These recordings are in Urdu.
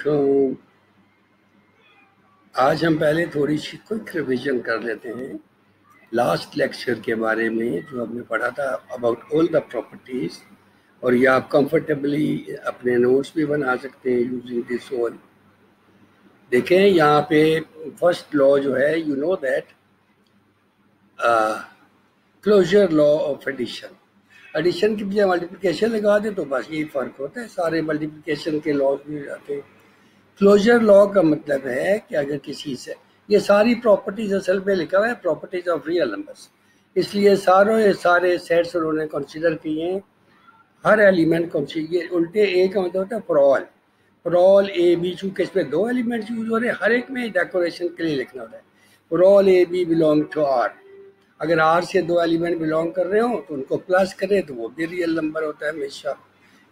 تو آج ہم پہلے تھوڑی سی کوئک ریویژن کر لیتے ہیں لاسٹ لیکچر کے بارے میں جو ہم نے پڑھا تھا اباؤٹ آل دا پراپرٹیز، اور یہ آپ کمفرٹیبلی اپنے نوٹس بھی بنا سکتے ہیں یوزنگ دس آل. دیکھیں یہاں پہ فرسٹ لا جو ہے you know that closure law of addition. Addition کی بجائے ملٹیپلیکیشن لگا دیں تو بس یہی فرق ہوتا ہے، سارے ملٹیپلیکیشن کے لاز بھی ہو جاتے ہیں. کلوجر لا کا مطلب ہے کہ اگر کسی سے یہ ساری پراپرٹیز اصل میں لکھا ہوا ہے پراپرٹیز آف ریئل نمبرس، اس لیے سارے سیٹس انہوں نے کنسیڈر کیے ہیں. ہر ایلیمنٹ یہ الٹے اے کا مطلب ہوتا ہے پرول اے بی، چونکہ اس میں دو ایلیمنٹ یوز ہو رہے ہیں ہر ایک میں ڈیکوریشن کے لیے لکھنا ہوتا ہے پرول اے بی بلونگ ٹو آر. اگر آر سے دو ایلیمنٹ بلونگ کر رہے ہوں تو ان کو پلس کریں تو وہ بھی ریئل نمبر ہوتا ہے ہمیشہ.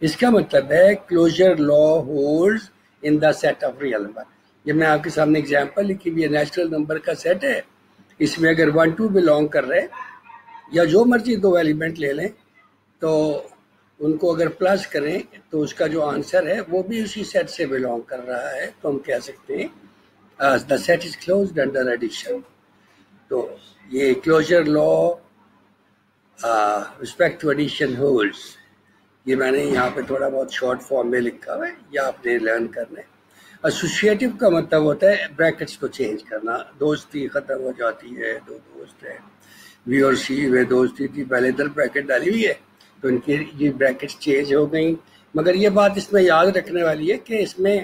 اس کا مطلب ہے closure law holds in the set of real number. یہ میں آپ کے سامنے اگزامپل لکھی ہوئی ہے، نیچرل نمبر کا سیٹ ہے، اس میں اگر 1 2 بلونگ کر رہے یا جو مرضی دو ایلیمنٹ لے لیں تو ان کو اگر پلس کریں تو اس کا جو آنسر ہے وہ بھی اسی سیٹ سے بلونگ کر رہا ہے، تو ہم کہہ سکتے ہیں the set is closed under addition. تو یہ closure law respect to addition holds, یہ میں نے یہاں پہ تھوڑا بہت شارٹ فارم میں لکھا ہوا ہے، یہ آپ نے لرن کرنا ہے. ایسوسیٹیو کا مطلب ہوتا ہے بریکٹس کو چینج کرنا. دوستی ختم ہو جاتی ہے، دو دوست ہیں بی اور سی میں دوستی تھی، پہلے ادھر بریکٹ ڈالی ہوئی ہے تو ان کی یہ بریکٹس چینج ہو گئیں. مگر یہ بات اس میں یاد رکھنے والی ہے کہ اس میں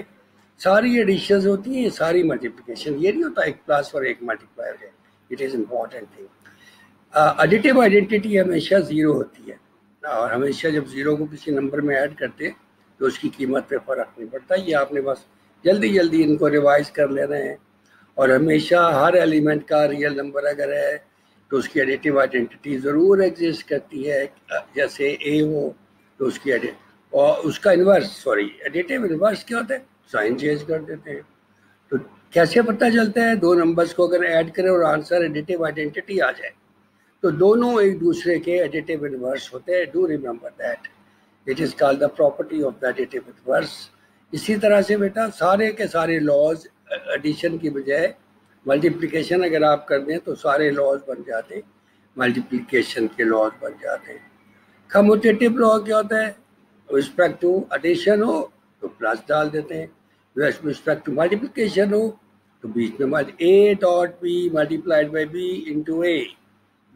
ساری ایڈیشنز ہوتی ہیں، ساری ملٹیپلیکیشن، یہ نہیں ہوتا ایک پلس اور ایک ملٹیپلائر ہے. It is important thing. Additive identity ہمیشہ زیرو ہوتی ہے، اور ہمیشہ جب زیرو کو کسی نمبر میں ایڈ کرتے تو اس کی قیمت پہ فرق نہیں پڑتا. یہ آپ نے بس جلدی ان کو ریوائز کر لینا ہے. اور ہمیشہ ہر ایلیمنٹ کا ریئل نمبر اگر ہے تو اس کی ایڈیٹیو آئیڈینٹی ضرور ایگزسٹ کرتی ہے. جیسے اے ہو تو اس کی اور اس کا انورس ایڈیٹیو انورس کیا ہوتا ہے، سائن چینج کر دیتے ہیں. تو کیسے پتہ چلتا ہے؟ دو نمبرز کو اگر ایڈ کریں اور آنسر ایڈیٹیو آئیڈینٹی آ جائے تو دونوں ایک دوسرے کے ایڈیٹیو انورس ہوتے ہیں. Do remember that it is called the property of the additive inverse. اسی طرح سے بیٹا سارے کے سارے لاز ایڈیشن کی بجائے ملٹیپلیکیشن اگر آپ کر دیں تو سارے لاز بن جاتے ہیں، ملٹیپلیکیشن کے لاز بن جاتے ہیں. کمیوٹیٹو لا کیا ہوتا ہے؟ رسپیکٹ ٹو ایڈیشن ہو تو پلس ڈال دیتے ہیں، رسپیکٹ ٹو ملٹیپلیکیشن ہو تو بیچ میں A dot B multiplied by B into A,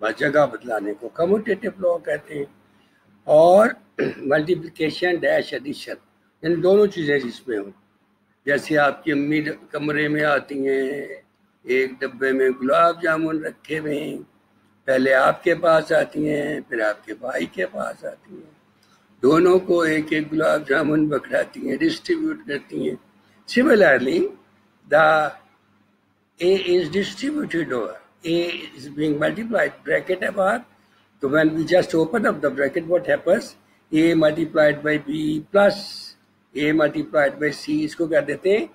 بس جگہ بدلانے کو کمیوٹیٹو لا کہتے ہیں. اور ملٹیپلیکیشن ڈیش ایڈیشن، یعنی دونوں چیزیں جس میں ہوں. جیسے آپ کی امی کمرے میں آتی ہیں، ایک ڈبے میں گلاب جامن رکھے ہوئے ہیں، پہلے آپ کے پاس آتی ہیں پھر آپ کے بھائی کے پاس آتی ہیں، دونوں کو ایک ایک گلاب جامن پکڑاتی ہیں، ڈسٹریبیوٹ کرتی ہیں. Similarly the A is distributed over A is being multiplied bracket ہے باہر، تو when we just open up the bracket what happens A multiplied by B plus A multiplied by C، اس کو کیا دیتے ہیں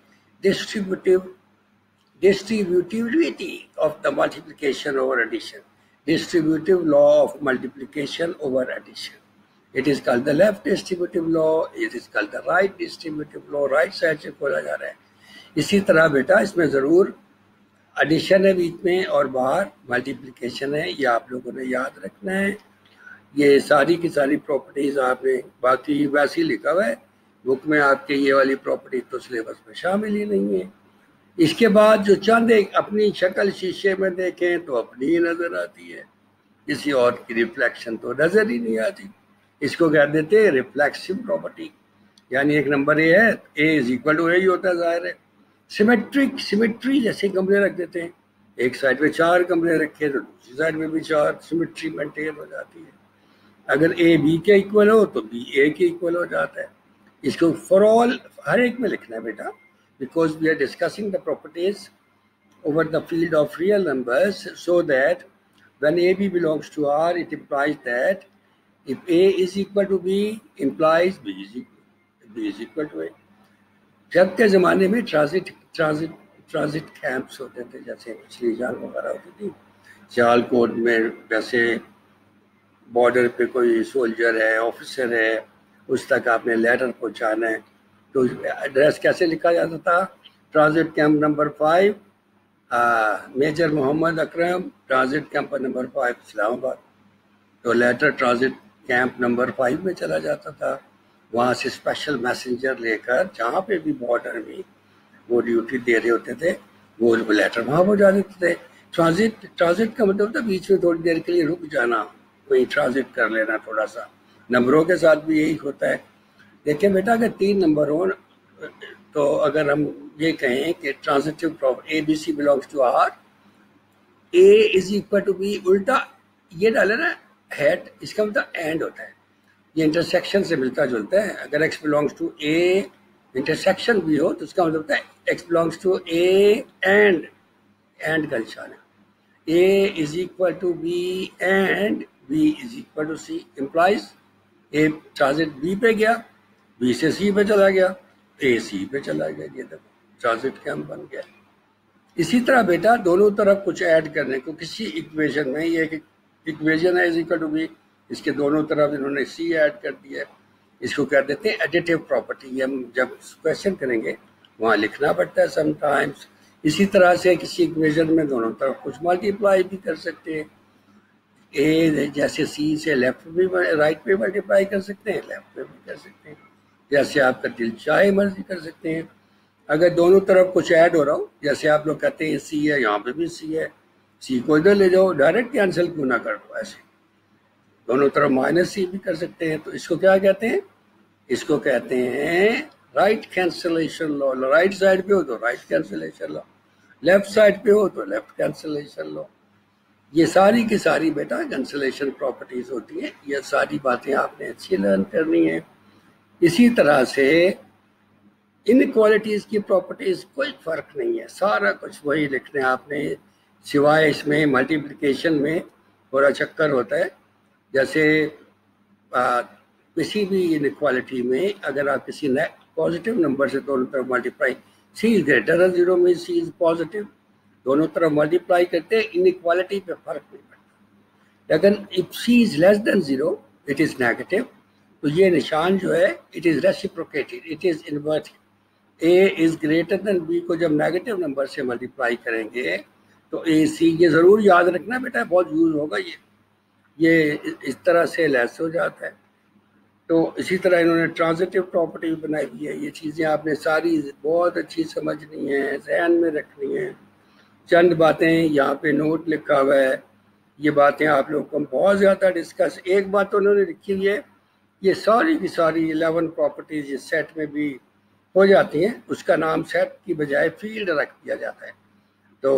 distributivity of the multiplication over addition، distributive law of multiplication over addition. It is called the left distributive law, it is called the right distributive law. right side سے کھولا جا رہا ہے. اسی طرح بیٹا اس میں ضرور ایڈیشن ہے بیچ میں اور باہر ملٹیپلیکیشن ہے، یہ آپ لوگوں نے یاد رکھنا ہے. یہ ساری کی ساری پراپرٹیز آپ نے، باقی ویسے ہی لکھا ہوا ہے بک میں آپ کے، یہ والی پراپرٹی تو سلیبس میں شامل ہی نہیں ہے. اس کے بعد جو چند ایک اپنی شکل شیشے میں دیکھیں تو اپنی ہی نظر آتی ہے، کسی اور کی ریفلیکشن تو نظر ہی نہیں آتی. اس کو کہہ دیتے ہیں ریفلیکسو پراپرٹی، یعنی ایک نمبر اے ہے، اے از اکول ٹو اے ہی ہوتا ہے ظاہر ہے. سیمیٹری جیسے کمرے رکھ دیتے ہیں، ایک سائڈ میں 4 کمرے رکھے تو دوسری سائڈ میں بھی 4، سیمیٹری مینٹین ہو جاتی ہے. اگر اے بی کے ایکول ہو تو بی اے کے ایکول ہو جاتا ہے. اس کو فار آل ہر ایک میں لکھنا ہے بیٹا، because we are discussing the properties over the field of real numbers, so that when AB belongs to R, it implies that if A is equal to B, implies B is equal to A. جب کے زمانے میں ٹرانزٹ کیمپس ہوتے تھے، جیسے پچھلی جنگ وغیرہ ہوتی تھی، سیال کوٹ میں ویسے بارڈر پہ کوئی سولجر ہے، آفیسر ہے، اس تک آپ نے لیٹر پہنچانا ہے، تو ایڈریس کیسے لکھا جاتا تھا؟ ٹرانزٹ کیمپ نمبر 5 میجر محمد اکرم، ٹرانزٹ کیمپ نمبر 5 اسلام آباد. تو لیٹر ٹرانزٹ کیمپ نمبر 5 میں چلا جاتا تھا. وہاں سے اسپیشل میسنجر لے کر جہاں پہ بھی بارڈر میں وہ ڈیوٹی دے رہے ہوتے تھے وہ لیٹر وہاں پہنچا دیتے تھے. ٹرانزٹ کا مطلب تھا بیچ میں تھوڑی دیر کے لیے رک جانا، کوئی ٹرانزٹ کر لینا تھوڑا سا. نمبروں کے ساتھ بھی یہی ہوتا ہے. دیکھیں بیٹا اگر 3 نمبر ہوں تو اگر ہم یہ کہیں کہ transitive A B C belongs to R, A is equal to B, الٹا یہ ڈالے نا ہیڈ، اس کا مطلب اینڈ ہوتا ہے. یہ انٹرسیکشن سے ملتا جلتا ہے. اگر x belongs to A intersection بھی ہو تو اس کا مطلب ہوتا ہے x belongs to A and کا نشان ہے. A is equal to B and B is equal to C implies A transit B پہ گیا، بی سے سی پہ چلا گیا، اے سی پہ چلا گیا. یہ دیکھو ٹرانزٹ کیمپ بن گیا. اسی طرح بیٹا دونوں طرف کچھ ایڈ کرنے کو کسی ایکویژن میں، یہ ایک ایکویژن ہے از اکول ٹو بی، اس کے دونوں طرف انہوں نے سی ایڈ کر دیا ہے. اس کو کہہ دیتے ہیں ایڈیٹیو پراپرٹی. یہ ہم جب کویشچن کریں گے وہاں لکھنا پڑتا ہے سم ٹائمس. اسی طرح سے کسی ایکویژن میں دونوں طرف کچھ ملٹیپلائی بھی کر سکتے ہیں. اے جیسے سی سے لیفٹ بھی رائٹ پہ ملٹیپلائی کر سکتے ہیں، لیفٹ پہ بھی کر سکتے ہیں، جیسے آپ کا دل چاہے مرضی کر سکتے ہیں. اگر دونوں طرف کچھ ایڈ ہو رہا ہو، جیسے آپ لوگ کہتے ہیں سی ہے یہاں پہ بھی سی ہے، سی کو ادھر لے جاؤ، ڈائریکٹ کینسل کیوں نہ کر دو، ایسے دونوں طرف مائنس سی بھی کر سکتے ہیں. تو اس کو کیا کہتے ہیں؟ اس کو کہتے ہیں رائٹ کینسلیشن لا. رائٹ سائڈ پہ ہو تو رائٹ کینسلیشن لا، لیفٹ سائڈ پہ ہو تو لیفٹ کینسلیشن لا. یہ ساری کی ساری بیٹا کینسلیشن پراپرٹیز ہوتی ہیں. یہ ساری باتیں آپ نے اچھی لرن کرنی ہیں. اسی طرح سے انکوالٹیز کی پراپرٹیز کوئی فرق نہیں ہے، سارا کچھ وہی لکھنا ہے آپ نے، سوائے اس میں ملٹیپلیکیشن میں تھوڑا چکر ہوتا ہے. جیسے کسی بھی انکوالٹی میں اگر آپ کسی پازیٹیو نمبر سے دونوں طرف multiply, C is greater than zero میں سی از پازیٹیو، دونوں طرف ملٹیپلائی کرتے ہیں، انکوالٹی پہ فرق نہیں پڑتا. لیکن if C is less than zero it is negative, تو یہ نشان جو ہے it is reciprocated, it is inverted. A is greater than B کو جب نیگیٹو نمبر سے ملٹیپلائی کریں گے تو اے سی، یہ ضرور یاد رکھنا بیٹا، بہت یوز ہوگا یہ اس طرح سے لیس ہو جاتا ہے. تو اسی طرح انہوں نے ٹرانزٹیو پراپرٹی بنائی ہوئی ہے. یہ چیزیں آپ نے ساری بہت اچھی سمجھنی ہیں، ذہن میں رکھنی ہیں. چند باتیں یہاں پہ نوٹ لکھا ہوا ہے، یہ باتیں آپ لوگ کو بہت زیادہ ڈسکس. ایک بات تو انہوں نے لکھی ہوئی ہے، یہ ساری کی ساری 11 پراپرٹیز اس سیٹ میں بھی ہو جاتی ہیں، اس کا نام سیٹ کی بجائے فیلڈ رکھ دیا جاتا ہے. تو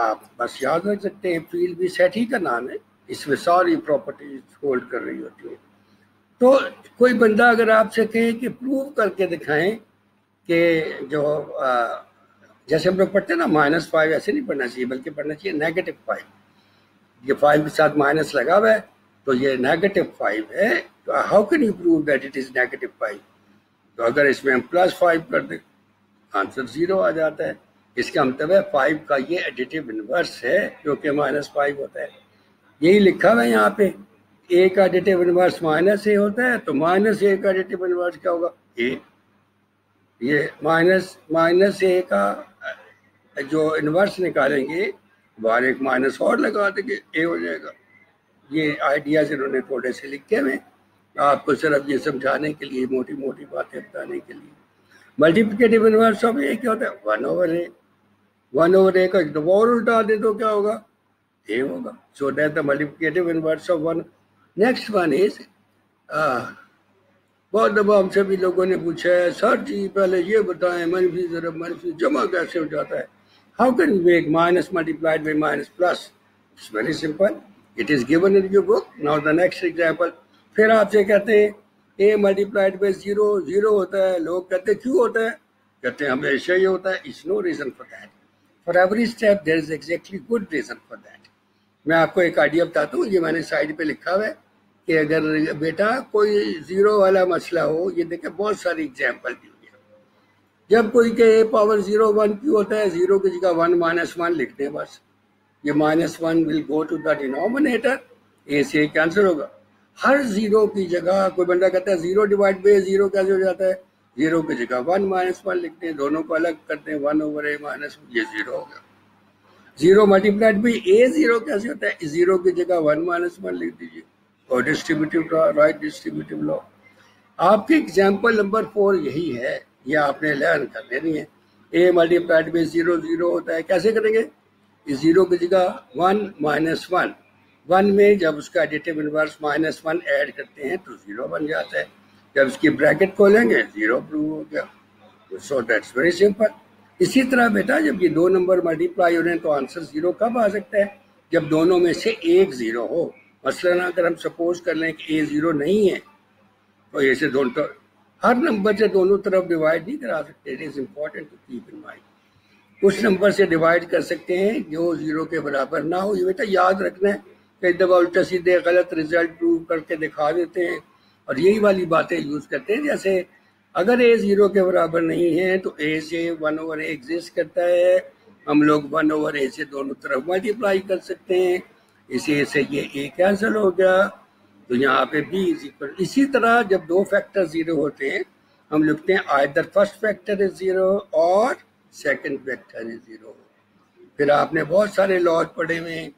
آپ بس یاد رکھ سکتے ہیں فیلڈ بھی سیٹ ہی کا نام ہے، اس میں ساری پراپرٹیز ہولڈ کر رہی ہوتی ہیں. تو کوئی بندہ اگر آپ سے کہے کہ پروو کر کے دکھائیں کہ جو جیسے ہم لوگ پڑھتے ہیں نا -5، ایسے نہیں پڑھنا چاہیے بلکہ پڑھنا چاہیے -5. یہ 5 کے ساتھ مائنس لگا ہوا ہے تو یہ -5 ہے. تو how can you prove that it is -5؟ تو اگر اس میں ہم +5 کر دیں آنسر 0 آ جاتا ہے. اس کا مطلب ہے 5 کا یہ ایڈیٹیو انورس ہے کیونکہ -5 ہوتا ہے. یہی لکھا ہوا ہے یہاں پہ، اے کا ایڈیٹیو انورس -A ہوتا ہے تو -A کا ایڈیٹیو انورس کیا ہوگا؟ اے. یہ -A کا جو انورس نکالیں گے باہر ایک مائنس اور لگا دیں گے، اے ہو جائے گا. یہ آئیڈیاز انہوں نے تھوڑے سے لکھے ہوئے آپ کو صرف یہ سمجھانے کے لیے، موٹی موٹی باتیں بتانے کے لیے. ملٹیپلیکیٹیو انورس آف اے کیا ہوتا ہے؟ 1/A. 1/A کا ایک دفعہ اور الٹا دے تو کیا ہوگا؟ اے ہوگا. So that the multiplicative inverse of 1. Next one is, بہت دفعہ ہم سے بھی لوگوں نے پوچھا ہے سر جی پہلے یہ بتائیں منفی ضرب منفی جمع کیسے ہو جاتا ہے؟ How can you make minus multiplied by minus plus? It's very simple, it is given in your book. Now the next example. پھر آپ سے کہتے ہیں اے ملٹیپلائڈ بائی 0 ہوتا ہے. لوگ کہتے ہیں کیوں ہوتا ہے؟ کہتے ہیں ہمیشہ یہ ہوتا ہے. It's no reason for that. For every step there is exactly good reason for that. میں آپ کو ایک آئیڈیا بتاتا ہوں، یہ میں نے سائڈ پہ لکھا ہوا ہے کہ اگر بیٹا کوئی 0 والا مسئلہ ہو، یہ دیکھیں بہت ساری اگزامپل دی ہوئی ہے. جب کوئی کہ اے پاور 0 1 کیوں ہوتا ہے؟ 0 کی جگہ 1 -1 لکھ دیں بس. یہ -1 ول گو ٹو دا ڈینومینیٹر، اے سے کینسل ہوگا. ہر 0 کی جگہ کوئی بندہ کہتا ہے 0 ڈیوائڈ بائی 0 کیسے ہو جاتا ہے؟ 0 کی جگہ 1 - 1 لکھتے ہیں, دونوں کو الگ کرتے ہیں, 1/a - یہ 0 ہو گیا. 0 ملٹیپلائڈ بائی a0 کیسے ہوتا ہے؟ 0 کی جگہ 1 - 1 لکھ دیجیے, اور ڈسٹریبیوٹیو رائٹ ڈسٹریبیوٹیو لا. آپ کی ایگزامپل نمبر 4 یہی ہے, یہ آپ نے لرن کر لینی ہے. a ملٹیپلائڈ بائی 0 0 ہوتا ہے, کیسے کریں گے؟ 0 کی جگہ 1 - 1, 1 میں جب اس کا ایڈیٹیو انورس -1 ایڈ کرتے ہیں تو 0 بن جاتا ہے. جب اس کی بریکٹ کھولیں گے 0 پروو ہو گیا. So that's very simple. اسی طرح بیٹا جب یہ دو نمبر ملٹیپلائی ہو رہے ہیں تو آنسر 0 کب آ سکتا ہے؟ جب دونوں میں سے ایک 0 ہو. مثلاً اگر ہم سپوز کر لیں کہ A0 نہیں ہے تو ایسے دونوں ہر نمبر سے دونوں طرف ڈیوائڈ نہیں کرا سکتے. It is important to keep in mind. اس نمبر سے ڈیوائڈ کر سکتے ہیں جو 0 کے برابر نہ ہو. یہ بیٹا یاد رکھنا ہے. کئی دفعہ الٹا سیدھے غلط رزلٹ پروو کر کے دکھا دیتے ہیں اور یہی والی باتیں یوز کرتے ہیں. جیسے اگر A 0 کے برابر نہیں ہے تو A سے 1/a ایگزسٹ کرتا ہے. ہم لوگ 1/a سے دونوں طرف ملٹیپلائی کر سکتے ہیں. اسی سے یہ A کینسل ہو گیا تو یہاں پہ B از اکول. اسی طرح جب دو فیکٹر 0 ہوتے ہیں ہم لکھتے ہیں آئدر فرسٹ فیکٹر از 0 اور سیکنڈ فیکٹر از 0. پھر آپ نے بہت سارے لاز پڑھے ہوئے ہیں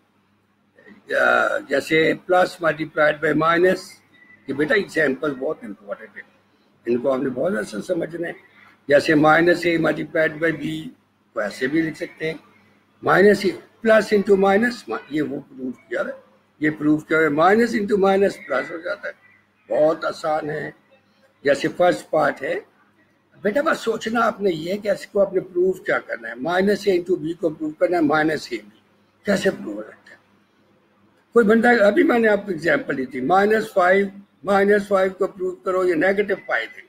جیسے پلس ملٹیپلائڈ بائی مائنس. یہ بیٹا ایگزامپل بہت امپورٹنٹ ہے, ان کو آپ نے بہت اچھا سمجھنا ہے. جیسے -a ملٹیپلائڈ بائی b کو ایسے بھی لکھ سکتے ہیں, -a پلس انٹو مائنس. یہ وہ پروف کیا ہے, یہ پروف کیا ہے, مائنس انٹو مائنس پلس ہو جاتا ہے. بہت آسان ہے. جیسے فرسٹ پارٹ ہے بیٹا, بس سوچنا آپ نے یہ کہ اس کو آپ نے پروف کیا کرنا ہے. -a انٹو b کو پروف کرنا ہے -ab. کیسے پروف کرنا ہے؟ کوئی بندہ, ابھی میں نے آپ کو ایگزامپل دی تھی, -5 کو پروف کرو یہ -5 ہے,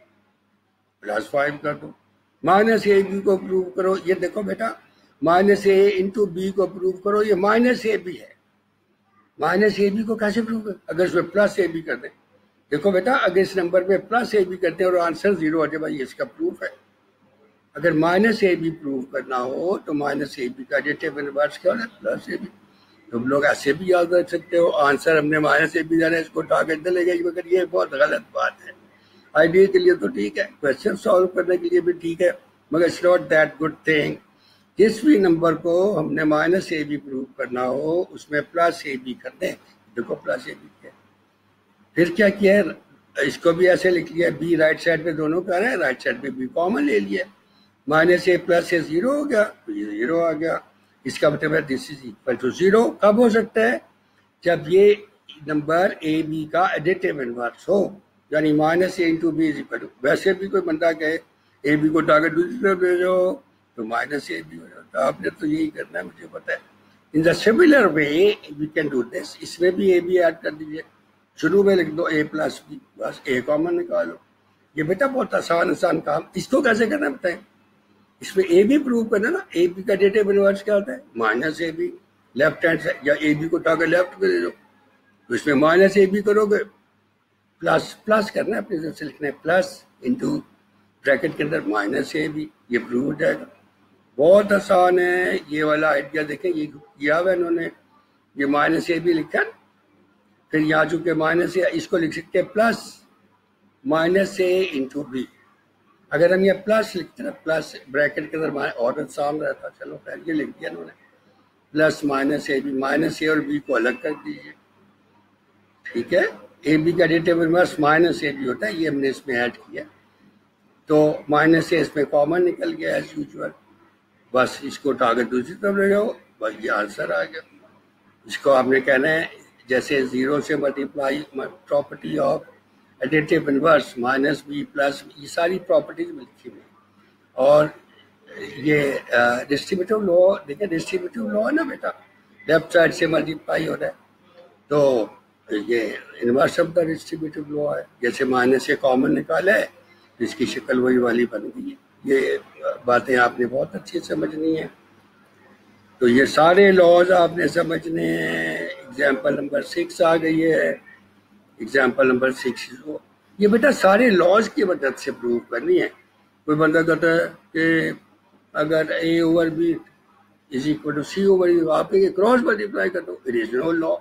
+5 کر دو. -ab کو پروف کرو, یہ دیکھو بیٹا -a انٹو b کو پروف کرو یہ -ab ہے. -ab کو کیسے پروف کرو؟ اگر اس میں +ab کر دیں. دیکھو بیٹا اگر اس نمبر میں +ab کرتے ہیں اور آنسر 0 ہو جائے, بھائی اس کا پروف ہے. اگر -ab پروف کرنا ہو تو -ab کا ایڈیٹیو انورس کیا ہوتا ہے؟ +ab. تم لوگ ایسے بھی یاد رکھ سکتے ہو, آنسر ہم نے -ab جانا ہے, اس کو ٹارگیٹ دلے گا, مگر یہ بہت غلط بات ہے. آئیڈیا کے لیے تو ٹھیک ہے, کوشچن سالو کرنے کے لیے بھی ٹھیک ہے, مگر it's not that good thing. جس بھی نمبر کو ہم نے -ab پروف کرنا ہو اس میں +ab کر دیں. دیکھو +ab کیا, پھر کیا کیا ہے, اس کو بھی ایسے لکھ لیا, b رائٹ سائڈ پہ دونوں کا ہے, رائٹ سائڈ پہ b کامن لے لیا, -a + a 0 ہو گیا تو یہ 0 آ گیا. اس کا مطلب ہے دس از اکول ٹو 0. کب ہو سکتا ہے؟ جب یہ نمبر اے بی کا ایڈیٹیو انورس ہو, یعنی -a into b is equal to. ویسے بھی کوئی بندہ کہے اے بی کو ٹارگیٹ دوسری طرف بھیجو تو -ab ہو جاتا. آپ نے تو یہی کرنا ہے, مجھے پتا ہے. In the similar way we can do this. اس میں بھی اے بی ایڈ کر دیجیے, شروع میں لکھ دو a + b, بس a کامن نکالو. یہ بیٹا بہت آسان کام. اس کو کیسے کرنا بتائیں؟ اس میں اے بی پروو کرنا نا. اے بی کا ایڈیٹیو انورس کیا ہوتا ہے؟ -ab. لیفٹ ہینڈ سائڈ, یا اے بی کو ٹارگیٹ لیفٹ پہ دے دو تو اس میں -ab کرو گے, پلس کرنا ہے, اپنی طرف سے لکھنا ہے پلس انٹو بریکٹ کے اندر -ab. یہ پروو ہو جائے گا. بہت آسان ہے یہ والا آئیڈیا. دیکھیں یہ کیا ہوا انہوں نے, یہ -ab لکھا, پھر یہاں چونکہ -a اس کو لکھ سکتے ہیں پلس -a انٹو b. اگر ہم یہ پلس لکھتے نا, پلس بریکٹ کے اندر اور آسان رہتا. چلو خیر یہ لکھ دیا انہوں نے, پلس -a, -a اور b کو الگ کر دیجیے. ٹھیک ہے, اے بی کا ایڈیٹیو انورس -ab ہوتا ہے, یہ ہم نے اس میں ایڈ کیا تو -a اس میں کامن نکل گیا ایز یوزول. بس اس کو ٹارگیٹ دوسری طرف لے جاؤ, بس یہ آنسر آ گیا. اس کو آپ نے کہنا ہے جیسے 0 سے multiply property of additive inverse -b + یہ ساری پراپرٹیز ملتی ہیں. اور یہ ڈسٹریبیوٹیو لا, دیکھیں ڈسٹریبیوٹیو لا ہے نا بیٹا, لیفٹ سائڈ سے ملٹیپلائی ہو رہا ہے تو یہ inverse of the distributive law ہے. جیسے -a کامن نکالا ہے تو اس کی شکل وہی والی بن گئی ہے. یہ باتیں آپ نے بہت اچھی سمجھنی ہیں. تو یہ سارے لاز آپ نے سمجھنے ہیں. ایگزامپل نمبر 6 آ گئی ہے. ایگزامپل نمبر 6 یہ بیٹا سارے لاز کی مدد سے پروو کرنی ہے. کوئی بندہ کہتا ہے کہ اگر a/b is equal to c/e, آپ یہ کراس ملٹیپلائی کر دو, اٹ از نو لا.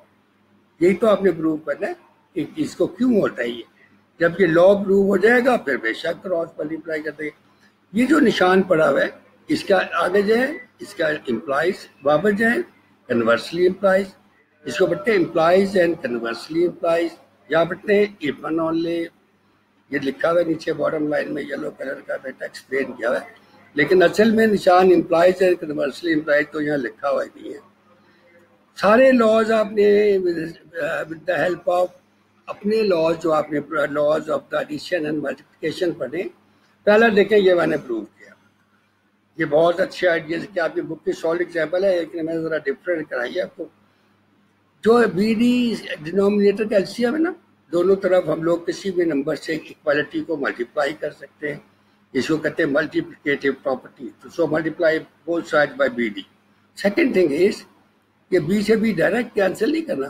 یہی تو آپ نے پروو کرنا ہے کہ اس کو کیوں ہوتا ہے. یہ جب یہ لا پروو ہو جائے گا پھر بے شک کراس ملٹیپلائی کر دیں. یہ جو نشان پڑا ہوا ہے اس کا آگے جائیں، اس کا امپلائز واپس جائیں، کنورسلی امپلائز، اس کو پڑھتے ہیں امپلائز اینڈ کنورسلی امپلائز. یہاں پڑھتے ہیں ایفن اونلی. یہ لکھا ہوا ہے نیچے باٹم لائن میں یلو کلر کا بیٹا ایکسپلین کیا ہوا ہے، لیکن اصل میں نشان امپلائز اینڈ کنورسلی امپلائز تو یہاں لکھا ہوا ہی نہیں ہے. سارے لاز آپ نے ود دا ہیلپ آف اپنے لاز جو آپ نے laws of the addition and multiplication پڑھیں. پہلا دیکھیں یہ میں نے پروو کیا، یہ بہت اچھے آئیڈیاز کہ آپ کی بک کی سولڈ ایگزامپل ہے، لیکن میں ذرا ڈفرینٹ کرائی ہے آپ کو. جو بی ڈی ڈینومینیٹر کا ایل سی ایم ہے نا، دونوں طرف ہم لوگ کسی بھی نمبر سے اکوالٹی کو ملٹیپلائی کر سکتے ہیں. اس کو کہتے ہیں multiplicative property. So multiply both side by B D. Second thing is کہ بی سے بی ڈائریکٹ کینسل نہیں کرنا،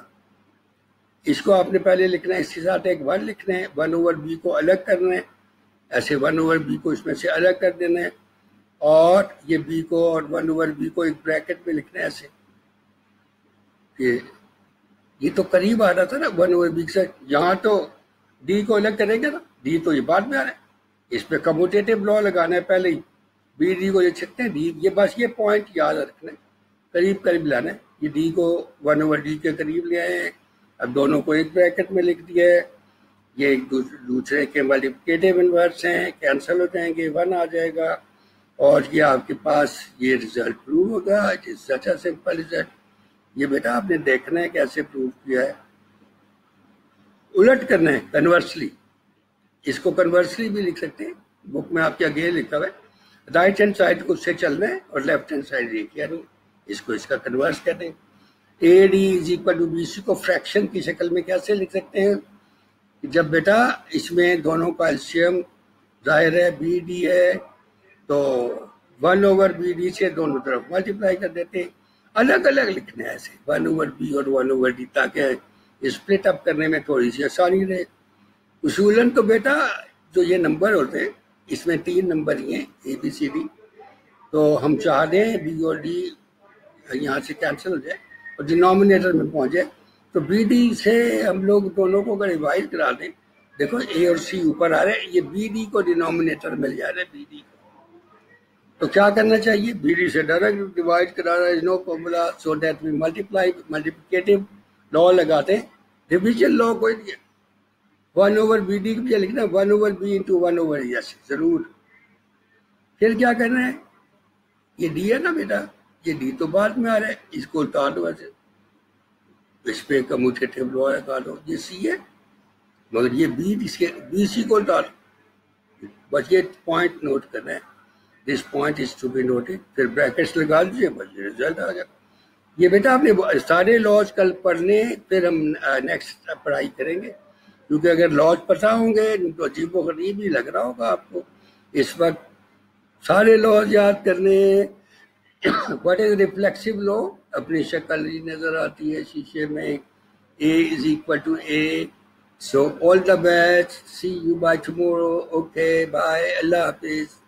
اس کو آپ نے پہلے لکھنا ہے، اس کے ساتھ ایک 1 لکھنا ہے، 1 اوور بی کو الگ کرنا ہے، ایسے 1 اوور بی کو اس میں سے الگ کر دینا ہے، اور یہ بی کو اور 1 اوور بی کو ایک بریکٹ میں لکھنا ہے ایسے. یہ تو قریب آ رہا تھا نا 1 اوور بی سے. یہاں تو ڈی کو الگ کریں گے نا، ڈی تو یہ بعد میں آ رہا ہے، اس پہ کموٹیٹو لا لگانا ہے پہلے ہی. بی ڈی کو یہ چھکتے ہیں ڈی، یہ بس یہ پوائنٹ یاد رکھنا ہے، قریب قریب لانا ہے. یہ ڈی کو 1 اوور ڈی کے قریب لے آئے ہیں، اب دونوں کو ایک بریکٹ میں لکھ دیا ہے. یہ ایک دوسرے کے ملٹیپلیکیٹو انورس ہیں، کینسل ہو جائیں گے، 1 آ جائے گا، اور یہ آپ کے پاس یہ ریزلٹ پروو ہوگا. It is such a simple result. یہ بیٹا آپ نے دیکھنا ہے کیسے پروو کیا ہے. الٹ کرنا ہے کنورسلی، اس کو کنورسلی بھی لکھ سکتے ہیں، بک میں آپ کے آگے لکھا ہوا ہے. رائٹ ہینڈ سائڈ کو اس سے چلنا ہے اور لیفٹ ہینڈ سائڈ یہ کیا نہیں، اس کو اس کا کنورس کہتے ہیں. A D is equal to B C کو فریکشن کی شکل میں کیسے لکھ سکتے ہیں؟ جب بیٹا اس میں دونوں کا ایلشیم ظاہر ہے بی ڈی ہے تو 1 اوور بی ڈی سے دونوں طرف ملٹیپلائی کر دیتے ہیں. الگ الگ لکھنا ہے ایسے 1 اوور بی اور 1 اوور ڈی، تاکہ اسپلٹ اپ کرنے میں تھوڑی سی آسانی رہے. اصولاً تو بیٹا جو یہ نمبر ہوتے ہیں اس میں 3 نمبر ہی ہیں، اے بی سی ڈی. تو ہم چاہ دیں بی اور ڈی یہاں سے کینسل ہو جائے اور ڈینومینیٹر میں پہنچ جائے، تو بی ڈی سے ہم لوگ دونوں کو اگر ڈیوائڈ کرا دیں، دیکھو اے اور سی اوپر آ رہے ہیں، یہ بی ڈی کو ڈینومینیٹر مل جا رہا ہے بی ڈی کو. تو کیا کرنا چاہیے؟ بی ڈی سے ڈائریکٹ ڈیوائڈ کرا رہا ہے، no formula, so that we multiplicative law لگاتے ہیں. ڈویژن لا کوئی نہیں ہے، 1 اوور بی ڈی بھی لکھنا 1 over B into 1 over S ضرور. پھر کیا کرنا ہے؟ یہ ڈی ہے نا بیٹا، یہ ڈی تو بعد میں آ رہا ہے، اس کو اتار دو ایسے، اس پہ کموٹیٹو لا لگا دو. یہ سی ہے مگر یہ بی، اس کے بی سی کو اتار، بس یہ پوائنٹ نوٹ کرنا ہے. This point is to be noted. پھر بریکٹس لگا دیجیے، بس یہ رزلٹ آ گیا. یہ بیٹا آپ نے سارے لاز کل پڑھنے، پھر ہم نیکسٹ پڑھائی کریں گے، کیونکہ اگر لاز پتہ ہوں گے تو عجیب و غریب ہی لگ رہا ہوگا آپ کو اس وقت. سارے لاز یاد کرنے. What is reflexive law? اپنی شکل ہی نظر آتی ہے شیشے میں. A is equal to A. So all the best, see you by tomorrow. Okay bye, اللہ حافظ.